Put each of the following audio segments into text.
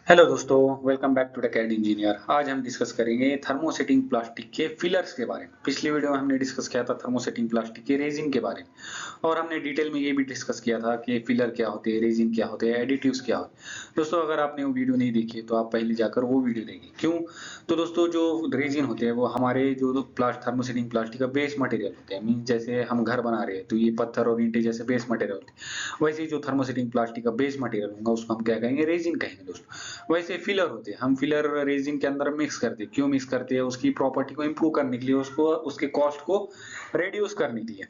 Hello दोस्तों, welcome back to the CAD engineer. आज हम डिस्कस करेंगे थर्मोसेटिंग प्लास्टिक के फिलर्स के बारे में। पिछली वीडियो में हमने डिस्कस किया था थर्मोसेटिंग प्लास्टिक के रेजिन के बारे में, और हमने डिटेल में ये भी डिस्कस किया था कि फिलर क्या होते हैं, रेजिन क्या होते हैं, एडिटिव्स क्या होते हैं। दोस्तों, अगर आपने वो वीडियो नहीं देखी तो आप पहले जाकर वो वीडियो देखिए। क्यों? तो दोस्तों, जो रेजिन होते हैं वो हमारे जो थर्मोसेटिंग प्लास्टिक का बेस मटेरियल होते हैं। मीन जैसे हम घर बना रहे हैं तो ये पत्थर और ईंटें जैसे बेस मटेरियल होते हैं, वैसे ही जो थर्मोसेटिंग प्लास्टिक का बेस मटेरियल होगा उसको हम क्या कहेंगे? रेजिन कहेंगे दोस्तों। वैसे फिलर होते हैं, हम फिलर रेजिन के अंदर मिक्स करते हैं। क्यों मिक्स करते हैं? उसकी प्रॉपर्टी को इंप्रूव करने के लिए, उसको उसके कॉस्ट को रिड्यूस करने के लिए।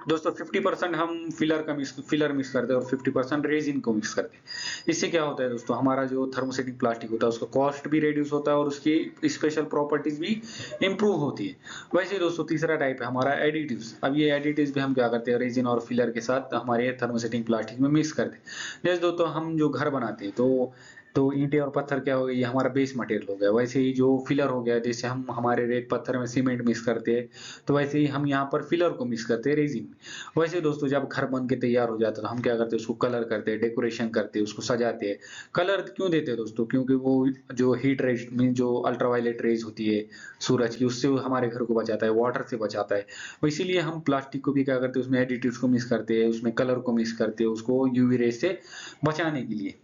दोस्तों 50% हम फिलर मिक्स करते हैं और 50% रेजिन को मिक्स करते हैं। इससे क्या होता है दोस्तों, हमारा जो थर्मोसेटिक प्लास्टिक होता है उसका कॉस्ट भी रिड्यूस होता है और उसकी स्पेशल प्रॉपर्टीज भी इंप्रूव होती है। वैसे दोस्तों तीसरा टाइप है हमारा एडिटिव्स। अब ये एडिटिव्स भी हम क्या करते हैं? रेजिन और फिलर के साथ हमारे थर्मोसेटिक प्लास्टिक में मिक्स करते हैं। जैसे दोस्तों हम जो घर बनाते हैं तो ईंटें और पत्थर क्या हो गए? ये हमारा बेस मटेरियल हो गया। वैसे ही जो फिलर हो गया, जैसे हम हमारे रेत पत्थर में सीमेंट मिक्स करते हैं, तो वैसे ही हम यहाँ पर फिलर को मिक्स करते हैं रेजिन में। वैसे दोस्तों जब घर बन के तैयार हो जाता है तो हम क्या करते हैं? उसको कलर करते हैं, डेकोरेशन करते हैं, उसको सजाते हैं। कलर क्यों देते हैं दोस्तों? क्योंकि वो जो हीट रेज मीन जो अल्ट्रावायलेट रेज होती है सूरज की, उससे वो हमारे घर को बचाता है, वाटर से बचाता है। तो इसीलिए हम प्लास्टिक को भी क्या करते हैं? उसमें एडिटिव्स को मिक्स करते हैं, उसमें कलर को मिक्स करते हैं, उसको यूवी रेज से बचाने के लिए।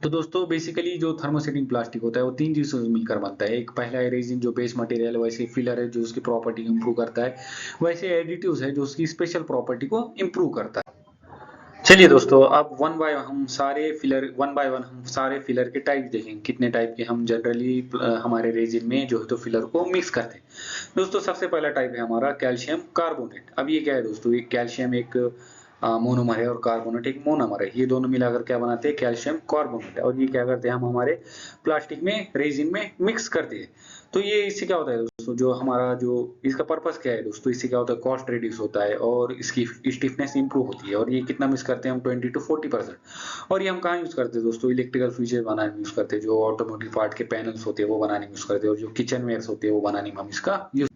तो दोस्तों बेसिकली जो थर्मोसेटिंग प्लास्टिक होता है वो तीन चीजों से मिलकर बनता है। एक पहला है रेजिन जो बेस मटेरियल है, वैसे फिलर है जो उसकी प्रॉपर्टी को इंप्रूव करता है, वैसे एडिटिव्स है जो उसकी स्पेशल प्रॉपर्टी को इंप्रूव करता है। चलिए दोस्तों, अब वन बाय वन हम सारे फिलर के टाइप देखेंगे। कितने टाइप के हम जनरली हमारे रेजिन में जो है तो फिलर को मिक्स करते हैं। दोस्तों सबसे पहला टाइप है हमारा कैल्शियम कार्बोनेट। अब ये क्या है दोस्तों? ये कैल्शियम एक मोनोमर है और कार्बोनेट एक मोनोमर है। ये दोनों मिलाकर क्या बनाते हैं? Calcium carbonate. और ये क्या करते हैं? हम हमारे प्लास्टिक में रेजिन में मिक्स करते हैं। तो ये इससे क्या होता है दोस्तों, जो हमारा जो इसका पर्पस क्या है दोस्तों? इससे क्या होता है? कॉस्ट रिड्यूस होता है और इसकी स्टिफनेस इंप्रूव होती है। और ये कितना मिक्स करते हैं हम? 20 to 40%। और ये हम कहाँ यूज करते हैं दोस्तों? इलेक्ट्रिकल फ्यूचर बनाने में यूज करते हैं, जो ऑटोमोटिव पार्ट के पैनल्स होते हैं वो बनाने में यूज करते हैं, और जो किचन वेयर्स होते हैं वो बनाने में हम इसका यूज।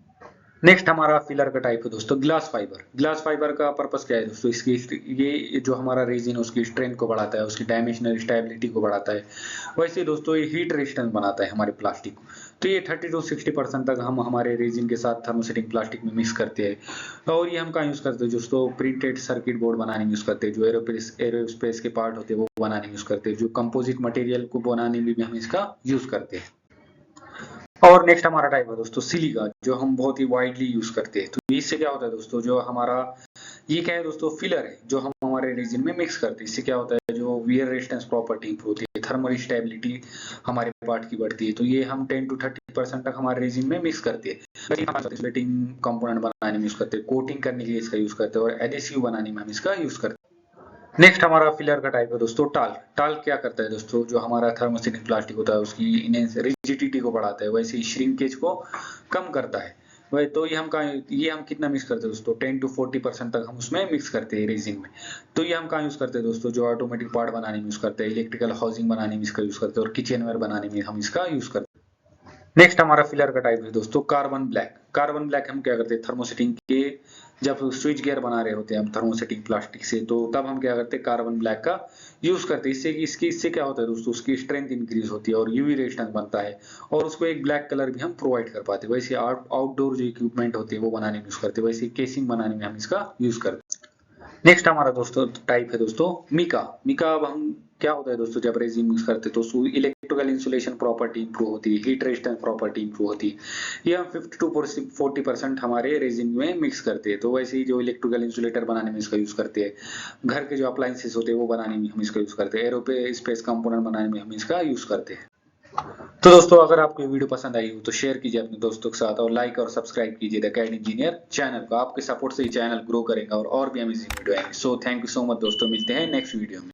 नेक्स्ट हमारा फिलर का टाइप है दोस्तों ग्लास फाइबर। ग्लास फाइबर का पर्पस क्या है दोस्तों? इसकी ये जो हमारा रेजिन है उसकी स्ट्रेंथ को बढ़ाता है, उसकी डायमेंशनल स्टेबिलिटी को बढ़ाता है। वैसे दोस्तों ये हीट रेजिस्टेंस बनाता है हमारे प्लास्टिक को। तो ये 30 to 60% तक हम हमारे रेजिन के साथ थर्मोसेटिंग प्लास्टिक में मिक्स करते हैं। और ये हम कहाँ यूज करते हैं दोस्तों? प्रिंटेड सर्किट बोर्ड बनाने में यूज करते हैं, जो एरोस्पेस के पार्ट होते हैं वो बनाने में यूज करते हैं, जो कंपोजिट मटेरियल को बनाने में भी हम इसका यूज करते हैं। और नेक्स्ट हमारा टाइप है दोस्तों सिलिका, जो हम बहुत ही वाइडली यूज करते हैं। तो इससे क्या होता है दोस्तों, जो हमारा ये क्या है दोस्तों? फिलर है जो हम हमारे रेजिन में मिक्स करते हैं। इससे क्या होता है? जो वियर रेजिस्टेंस प्रॉपर्टी इंप्रूव होती है, थर्मल स्टेबिलिटी हमारे पार्ट की बढ़ती है। तो ये हम 10 to 30% तक हमारे रेजिन में मिक्स करते हैं। इंसुलेटिंग कंपोनेंट बनाने में यूज करते हैं, कोटिंग करने के लिए इसका यूज करते हैं, और एडहेसिव बनाने में हम इसका यूज करते हैं। नेक्स्ट हमारा फिलर का टाइप है दोस्तों टाल्क। टाल्क क्या करता है दोस्तों? जो हमारा थर्मोसेटिक प्लास्टिक होता है उसकी रिजिडिटी को बढ़ाता है, वैसे ही श्रिंकेज को कम करता है। वही तो ये हम कितना मिक्स करते हैं दोस्तों? 10 to 40% तक हम उसमें मिक्स करते हैं रेजिन में। तो ये हम कहाँ यूज करते हैं दोस्तों? जो ऑटोमेटिक पार्ट बनाने में यूज करते हैं, इलेक्ट्रिकल हाउसिंग बनाने में इसका यूज करते हैं, और किचन वेयर बनाने में हम इसका यूज करते हैं। नेक्स्ट हमारा फिलर का टाइप है दोस्तों कार्बन ब्लैक। कार्बन ब्लैक हम क्या करते हैं? थर्मोसेटिंग के जब स्विच गियर बना रहे होते हैं हम थर्मोसेटिंग प्लास्टिक से, तो तब हम क्या करते हैं? कार्बन ब्लैक का यूज करते हैं। इससे क्या होता है दोस्तों? उसकी स्ट्रेंथ इंक्रीज होती है और यूवी रेजिस्टेंस बनता है, और उसको एक ब्लैक कलर भी हम प्रोवाइड कर पाते हैं। वैसे आउटडोर जो इक्विपमेंट होते हैं वो बनाने में यूज करते हैं, वैसे केसिंग बनाने में हम इसका यूज करते हैं। नेक्स्ट हमारा दोस्तों टाइप है दोस्तों मिका। मिका अब हम क्या होता है दोस्तों? जब रेजिन मिक्स करते हैं तो इलेक्ट्रिकल इंसुलेशन प्रॉपर्टी इंप्रूव होती है, हीट रेजिस्टेंस प्रॉपर्टी इंप्रूव होती है। ये हम 50 to 40% हमारे रेजिन में मिक्स करते हैं। तो वैसे ही जो इलेक्ट्रिकल इंसुलेटर बनाने में इसका यूज करते हैं, घर के जो अप्लायंसेस होते हैं वो बनाने में हम इसका यूज करते हैं, एरोपे स्पेस कंपोनेंट बनाने में हम इसका यूज करते हैं। तो दोस्तों अगर आपको ये वीडियो पसंद आई हो तो शेयर कीजिए अपने दोस्तों के साथ, और लाइक और सब्सक्राइब कीजिए द कैड इंजीनियर चैनल को। आपके सपोर्ट से ही चैनल ग्रो करेगा और भी अमेजिंग वीडियो आएंगे। So thank you so much दोस्तों, मिलते हैं नेक्स्ट वीडियो में।